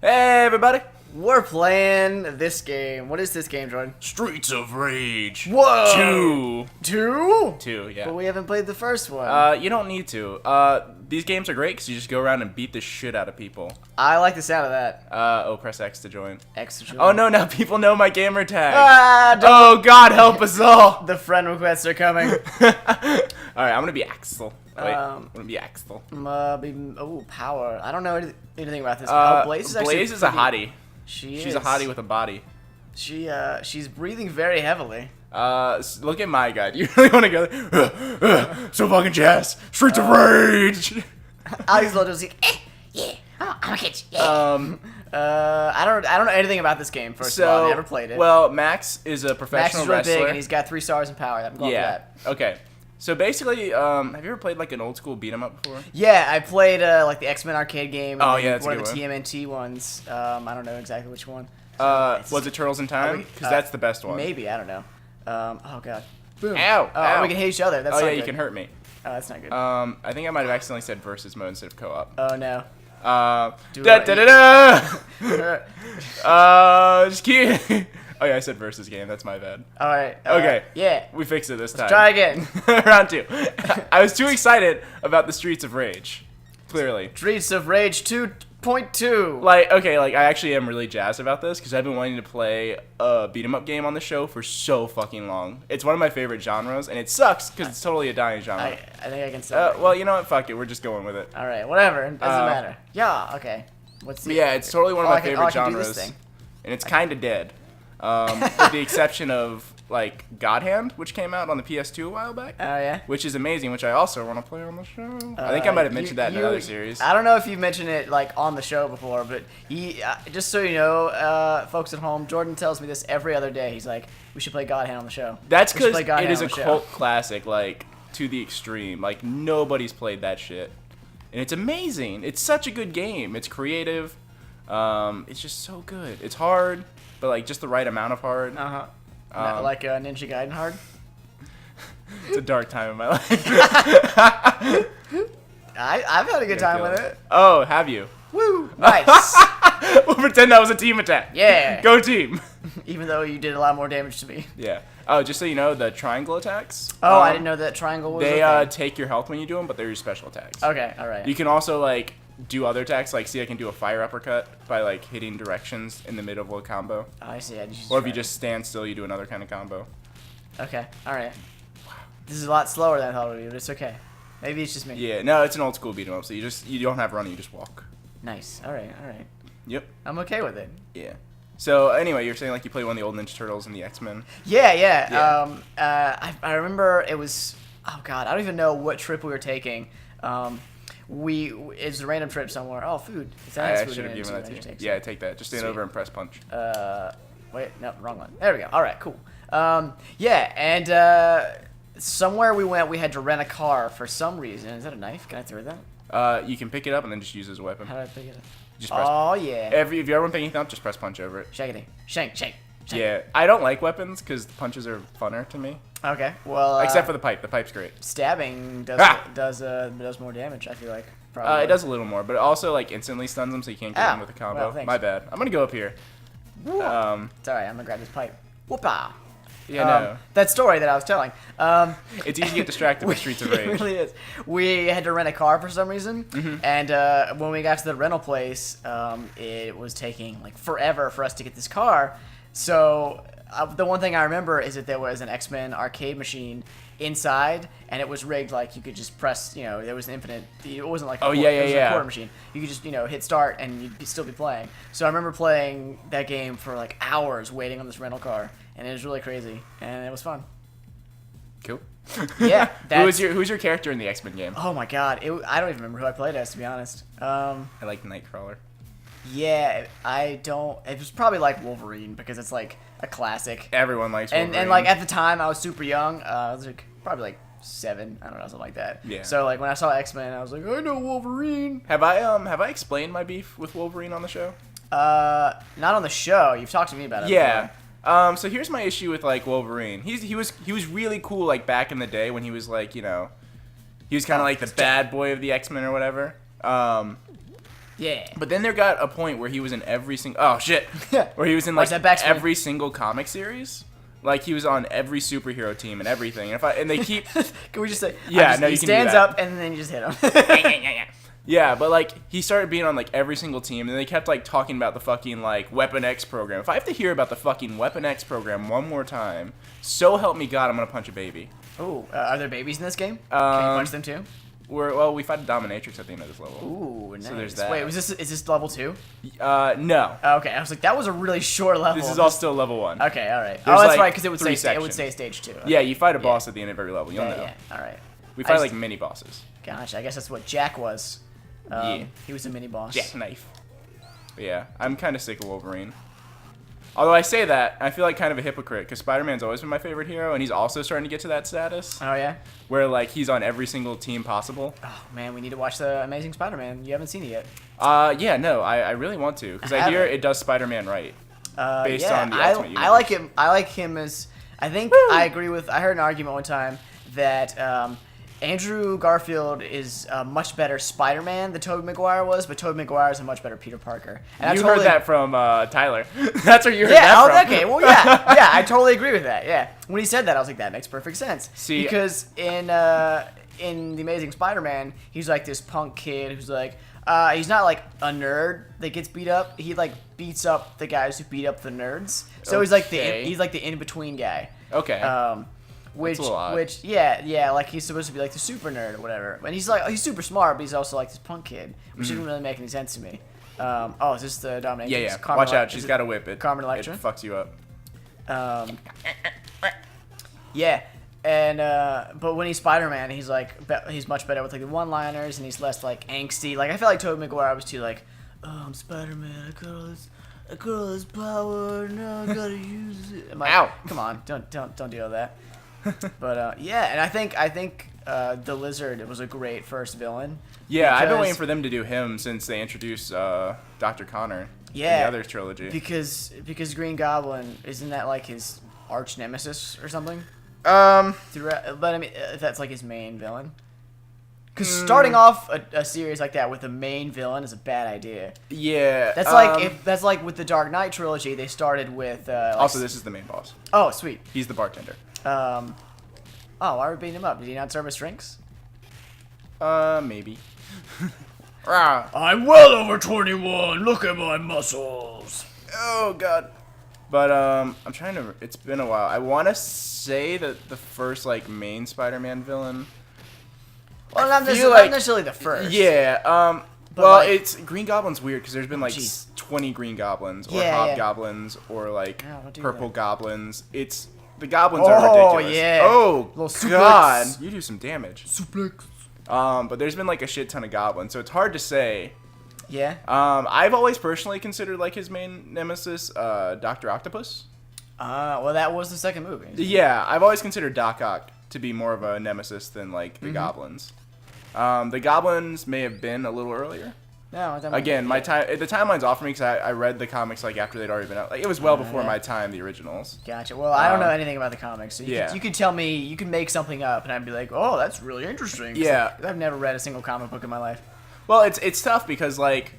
Hey, everybody! We're playing this game. What is this game, Jordan? Streets of Rage. Whoa! Two? Two, yeah. But we haven't played the first one. You don't need to. These games are great because you just go around and beat the shit out of people. I like the sound of that. Press X to join. X to join. Oh, no, now people know my gamer tag. Don't. Oh, God, help us all. The friend requests are coming. Alright, I'm gonna be Axel. Wait, I'm gonna be Axel. Power. I don't know anything about this. Blaze is a hottie. She's a hottie with a body. She's breathing very heavily. Look at my guide. You really want to go there? So fucking jazz. Streets of Rage. Alex will just like, yeah. Oh, I'm a kid. Yeah. I don't know anything about this game. First of all, I never played it. Well, Max is a professional Max is really wrestler. big, and he's got 3 stars in power. I'm going for that. Okay. So basically, have you ever played like an old school beat 'em up before? Yeah, I played like the X-Men arcade game. Oh yeah, that's one a good of the one. TMNT ones. I don't know exactly which one. Was it Turtles in Time? Because that's the best one. Maybe, I don't know. Oh god. Boom. Ow! Oh, ow. we can hit each other. That's oh not yeah, good. you can hurt me. Oh, that's not good. I think I might have accidentally said versus mode instead of co-op. Oh no. Just keep. Oh yeah, I said versus game. That's my bad. All right. Okay. Yeah. We fixed it this time. Try again. Round 2. I was too excited about the Streets of Rage. Clearly. Streets of Rage 2.2. Like, okay, like I actually am really jazzed about this because I've been wanting to play a beat 'em up game on the show for so fucking long. It's one of my favorite genres, and it sucks because it's totally a dying genre. I think I can say. Well, you know what? Fuck it. We're just going with it. All right. Whatever. It doesn't matter. Yeah. Okay. What's the? Yeah, it's totally one of my favorite I can do genres, this thing. and it's kind of dead. With the exception of like God Hand, which came out on the PS2 a while back. Oh yeah. Which is amazing, which I also want to play on the show. I think I might have mentioned that in another series. I don't know if you've mentioned it like on the show before, but just so you know, folks at home, Jordan tells me this every other day. He's like, "We should play God Hand on the show." That's because it is a cult classic, like to the extreme. Like nobody's played that shit, and it's amazing. It's such a good game. It's creative. It's just so good. It's hard, but like just the right amount of hard. Like Ninja Gaiden hard. It's a dark time in my life. I've had a good time with it. Oh, have you? Woo! Nice. We'll pretend that was a team attack. Yeah. Go team. Even though you did a lot more damage to me. Yeah. Oh, just so you know, the triangle attacks. Oh, I didn't know that triangle was. They take your health when you do them, but they're your special attacks. Okay. All right. You can also like do other attacks, like see I can do a fire uppercut by like hitting directions in the middle of a combo. Oh, I see. Or if you just stand still, you do another kind of combo. Okay. All right. This is a lot slower than I thought it would be, but it's okay. Maybe it's just me. Yeah. No, it's an old school beat 'em up, so you don't have running, you just walk. Nice. All right. All right. Yep. I'm okay with it. Yeah. So anyway, you're saying like you played one of the old Ninja Turtles and the X-Men. Yeah. I remember it was. Oh God, I don't even know what trip we were taking. It's a random trip somewhere. Oh, food. I should have given that to you. Yeah, take that. Just stand over and press punch. Wait, no, wrong one. There we go. All right, cool. Yeah, and somewhere we went, we had to rent a car for some reason. Is that a knife? Can I throw that? You can pick it up and then just use it as a weapon. How do I pick it up? Just press. Oh yeah. If you ever want to pick anything up, just press punch over it. Shake it. Shank. Yeah, I don't like weapons because punches are funner to me. Okay, well. Except for the pipe. The pipe's great. Stabbing does more damage. I feel like. Probably. It does a little more, but it also like instantly stuns them, so you can't get in with a combo. Well, my bad. I'm gonna go up here. It's alright. I'm gonna grab this pipe. Whoopah. Yeah, no. That story that I was telling. It's easy to get distracted with Streets of Rage. It really is. We had to rent a car for some reason, and when we got to the rental place, it was taking like forever for us to get this car. So the one thing I remember is that there was an X-Men arcade machine inside, and it was rigged like you could just press. You know, there was an infinite. It wasn't like a quarter machine. You could just hit start and you'd still be playing. So I remember playing that game for like hours, waiting on this rental car. And it was really crazy, and it was fun. Cool. Yeah. Who's your character in the X-Men game? Oh my God, I don't even remember who I played as, to be honest. I like Nightcrawler. Yeah, I don't. It was probably like Wolverine because it's like a classic. Everyone likes Wolverine. And like at the time, I was super young. I was like probably like 7. I don't know, something like that. Yeah. So like when I saw X-Men, I was like, I know Wolverine. Have I explained my beef with Wolverine on the show? Not on the show. You've talked to me about it. Yeah. Before. So here's my issue with like Wolverine. He was really cool like back in the day when he was like, he was kind of like the bad boy of the X-Men or whatever. Yeah. But then there got a point where he was in every single where he was in like every single comic series. Like he was on every superhero team and everything. And they keep Can we just say yeah, no, he you can do stands that. up and then you just hit him. Yeah, but like he started being on like every single team, and they kept like talking about the fucking like Weapon X program. If I have to hear about the fucking Weapon X program one more time, so help me God, I'm gonna punch a baby. Ooh, are there babies in this game? Can you punch them too? We fight a dominatrix at the end of this level. Ooh, nice. So there's that. Wait, is this level 2? No. Okay, I was like, that was a really short level. This is all still level 1. Okay, all right. There's That's like right, because it would 3 say stage 2. Okay. Yeah, you fight a boss at the end of every level. You'll know. Yeah, all right. We fight like mini bosses. Gosh, I guess that's what Jack was. Yeah. He was a mini boss. Jackknife. But yeah, I'm kind of sick of Wolverine. Although I say that, I feel like kind of a hypocrite because Spider-Man's always been my favorite hero, and he's also starting to get to that status. Oh yeah. Where like he's on every single team possible. Oh man, we need to watch the Amazing Spider-Man. You haven't seen it yet. Yeah, no, I really want to because I hear it does Spider-Man right. Based on the Ultimate Universe. I like him as. I think I agree with. I heard an argument one time that Andrew Garfield is a much better Spider-Man than Tobey Maguire was, but Tobey Maguire is a much better Peter Parker. And you heard that from Tyler. That's where you heard that from. Okay, well, yeah, I totally agree with that. Yeah, when he said that, I was like, that makes perfect sense. See, because in the Amazing Spider-Man, he's like this punk kid who's like, he's not like a nerd that gets beat up. He like beats up the guys who beat up the nerds. So he's like the in between guy. Okay. Which like he's supposed to be like the super nerd or whatever. And he's super smart, but he's also like this punk kid, which didn't really make any sense to me. Is this the dominatrix? Yeah. Watch out, she's got a whip. Carmen Electra? It fucks you up. Yeah. And but when he's Spider-Man, he's much better with like the one-liners, and he's less like angsty. Like I feel like Tobey Maguire was too like, oh, I'm Spider-Man. I got all this power. Now I gotta use it. I'm like, ow! Come on, don't deal with that. But and I think the Lizard was a great first villain. Yeah, I've been waiting for them to do him since they introduced Dr. Connor in the other trilogy. Because Green Goblin, isn't that like his arch nemesis or something? But I mean, that's like his main villain. Because starting off a series like that with the main villain is a bad idea. Yeah. That's like with the Dark Knight trilogy, they started with. Also, this is the main boss. Oh, sweet. He's the bartender. Why are we beating him up? Did he not serve us drinks? Maybe. I'm well over 21. Look at my muscles. Oh God. But I'm trying to. It's been a while. I want to say that the first like main Spider-Man villain. Well, not necessarily the first. Yeah. It's Green Goblin's weird because there's been like 20 Green Goblins or Hobgoblins or like purple goblins. It's the goblins are ridiculous. Yeah. Oh little God, suplex. you do some damage. Suplex. But there's been like a shit ton of goblins, so it's hard to say. Yeah. I've always personally considered like his main nemesis, Dr. Octopus. Well, that was the second movie. Yeah, I've always considered Doc Ock to be more of a nemesis than like the goblins. The goblins may have been a little earlier. No, again, the timeline's off for me because I read the comics like after they'd already been out. Like it was well before my time, the originals. Gotcha. Well, I don't know anything about the comics, so you could tell me, you could make something up, and I'd be like, oh, that's really interesting. Yeah, I've never read a single comic book in my life. Well, it's tough because like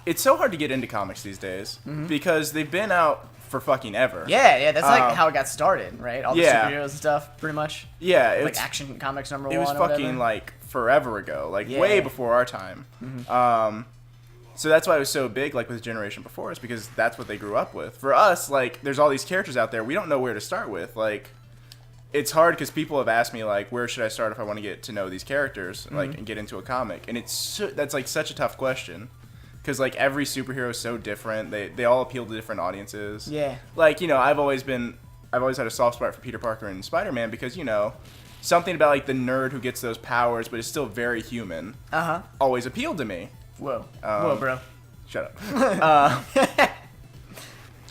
it's so hard to get into comics these days because they've been out for fucking ever. Yeah, that's like how it got started, right? All the superheroes and stuff, pretty much. Yeah, it's like Action Comics #1. It was fucking like forever ago, like way before our time. So that's why it was so big, like with the generation before us, because that's what they grew up with. For us, like there's all these characters out there, we don't know where to start with. Like it's hard because people have asked me like, where should I start if I want to get to know these characters, like and get into a comic, and that's like such a tough question. Because, like, every superhero is so different. They all appeal to different audiences. Yeah. Like, you know, I've always had a soft spot for Peter Parker and Spider-Man because, you know, something about, like, the nerd who gets those powers but is still very human always appealed to me. Whoa. Whoa, bro. Shut up.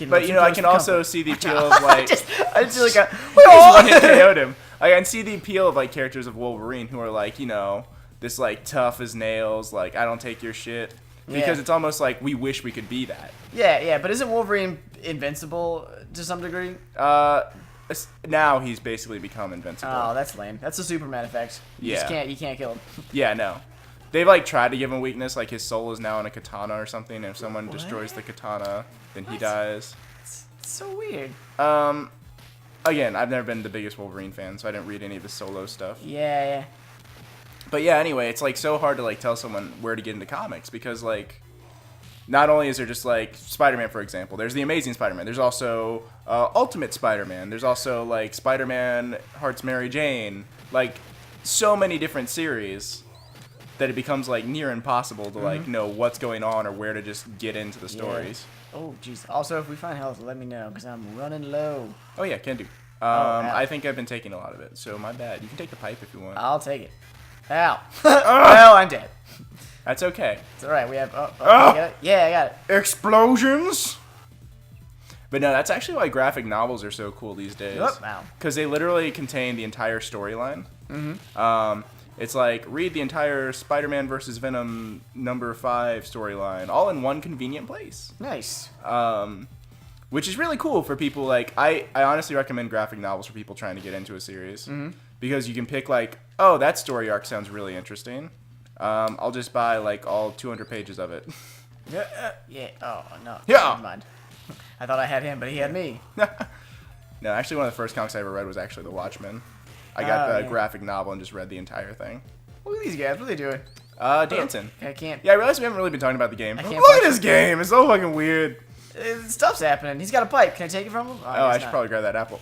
But, you know, I can also see the appeal of, like... I just feel like a... one-hit KO'd him. I can see the appeal of, like, characters of Wolverine who are, like, you know, this, like, tough as nails, like, I don't take your shit. Because it's almost like we wish we could be that. Yeah, but isn't Wolverine invincible to some degree? Now he's basically become invincible. Oh, that's lame. That's a Superman effect. You can't kill him. Yeah, no. They've like tried to give him weakness, like his soul is now in a katana or something, and if someone destroys the katana, then he dies. It's so weird. Again, I've never been the biggest Wolverine fan, so I didn't read any of the solo stuff. Yeah. But yeah, anyway, it's like so hard to like tell someone where to get into comics because like not only is there just like Spider-Man, for example, there's the Amazing Spider-Man, there's also Ultimate Spider-Man, there's also like Spider-Man Hearts Mary Jane, like so many different series that it becomes like near impossible to like know what's going on or where to just get into the stories. Oh jeez. Also, if we find health, let me know because I'm running low. Oh yeah, can do. I think I've been taking a lot of it, so my bad. You can take the pipe if you want. I'll take it. Ow. Well, I'm dead. That's okay. It's alright, we have... you got it? Yeah, I got it. Explosions! But no, that's actually why graphic novels are so cool these days. Wow. Because they literally contain the entire storyline. It's like, read the entire Spider-Man vs. Venom #5 storyline, all in one convenient place. Nice. Which is really cool for people, like, I honestly recommend graphic novels for people trying to get into a series. Because you can pick, like, oh, that story arc sounds really interesting. I'll just buy, like, all 200 pages of it. Yeah. Oh, no. Yeah. Never mind. I thought I had him, but he had me. No, actually, one of the first comics I ever read was actually The Watchmen. I got the graphic novel and just read the entire thing. Look at these guys. What are they doing? Dancing. I can't. Yeah, I realize we haven't really been talking about the game. can't Look at this game. It's so fucking weird. Stuff's happening. He's got a pipe. Can I take it from him? Oh, I should probably grab that apple.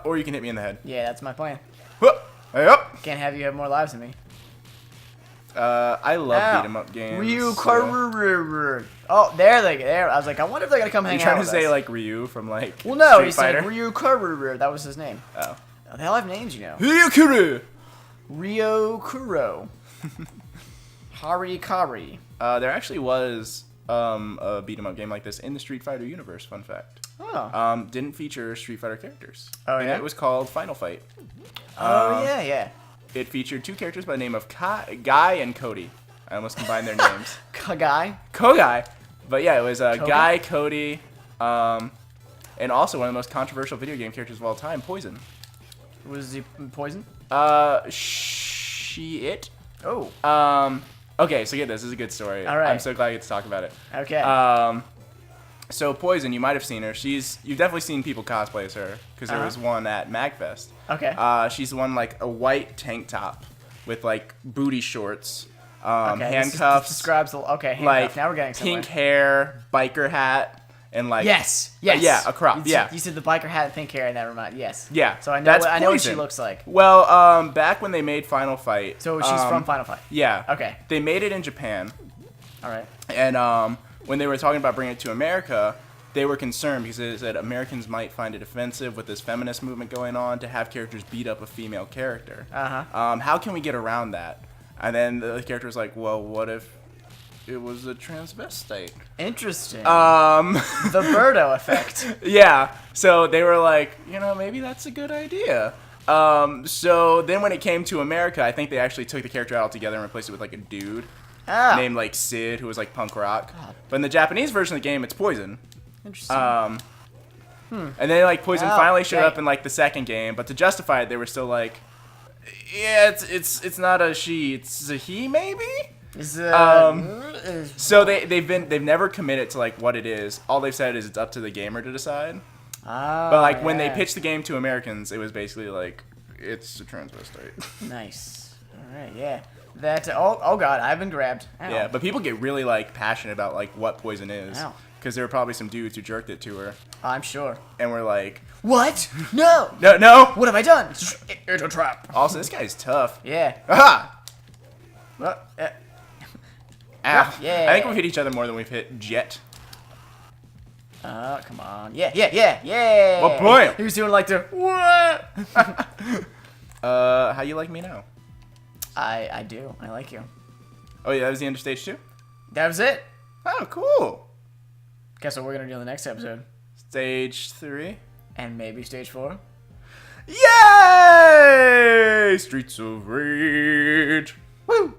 Or you can hit me in the head. Yeah, that's my plan. Hey up. Can't have you have more lives than me. I love beat 'em up games. Ryu Oh, there they go. There. I was like, I wonder if they're gonna come hang out. You're trying with to say us. like Ryu from like Well, no, Street he's Fighter? saying Ryu Kururu. That was his name. Oh. They all have names, you know. Ryukuru. Ryo Kuro. Harikari. There actually was a beat 'em up game like this in the Street Fighter universe. Fun fact. Oh. Didn't feature Street Fighter characters. Oh, and yeah? it was called Final Fight. Oh, yeah. It featured two characters by the name of Guy and Cody. I almost combined their names. Kagai? Kogai. But yeah, it was Guy, Cody, and also one of the most controversial video game characters of all time, Poison. Was he poison? Shit. Oh. Okay, so get this. This is a good story. All right. I'm so glad I get to talk about it. Okay. So Poison, you might have seen her. You've definitely seen people cosplay as her because there was one at MagFest. Okay. She's the one like a white tank top with like booty shorts, Okay, handcuffs, this describes the handcuffs. like Now we're getting somewhere. pink hair, biker hat, and like Yes. yeah, a crop. You said the biker hat and pink hair, and that reminded. Yes. Yeah, So I know. that's I know what she Poison. looks like. Well, back when they made Final Fight, So she's from Final Fight. Yeah. Okay. They made it in Japan, All right. and when they were talking about bringing it to America, they were concerned because they said Americans might find it offensive with this feminist movement going on to have characters beat up a female character. How can we get around that? And then the character was like, well, what if it was a transvestite? Interesting. The The Birdo effect. Yeah. So they were like, maybe that's a good idea. So then when it came to America, I think they actually took the character out altogether and replaced it with like a dude named like Sid, who was like punk rock. God. But in the Japanese version of the game, it's Poison. Interesting. And then like Poison finally showed dang. up in like the second game, but to justify it, they were still like, yeah, it's not a she, it's a he maybe. So they've never committed to like what it is. All they've said is it's up to the gamer to decide. But like when they pitched the game to Americans, it was basically like it's a transvestite. Nice. All right. Yeah. That. Oh God, I've been grabbed. Ow. Yeah, but people get really like passionate about like what Poison is. Ow. Because there were probably some dudes who jerked it to her. I'm sure. And we're like, What? No. No. What have I done? It's a trap. Also, this guy's tough. Yeah. Aha! What? Ow. Yeah. I think we've hit each other more than we've hit Jet. Come on. Yeah. What point? He was doing like the what? How you like me now? I do. I like you. Oh yeah, that was the end of stage 2? That was it. Oh, cool. Guess what we're gonna do in the next episode? Stage 3? And maybe stage 4. Yay! Streets of Rage. Woo!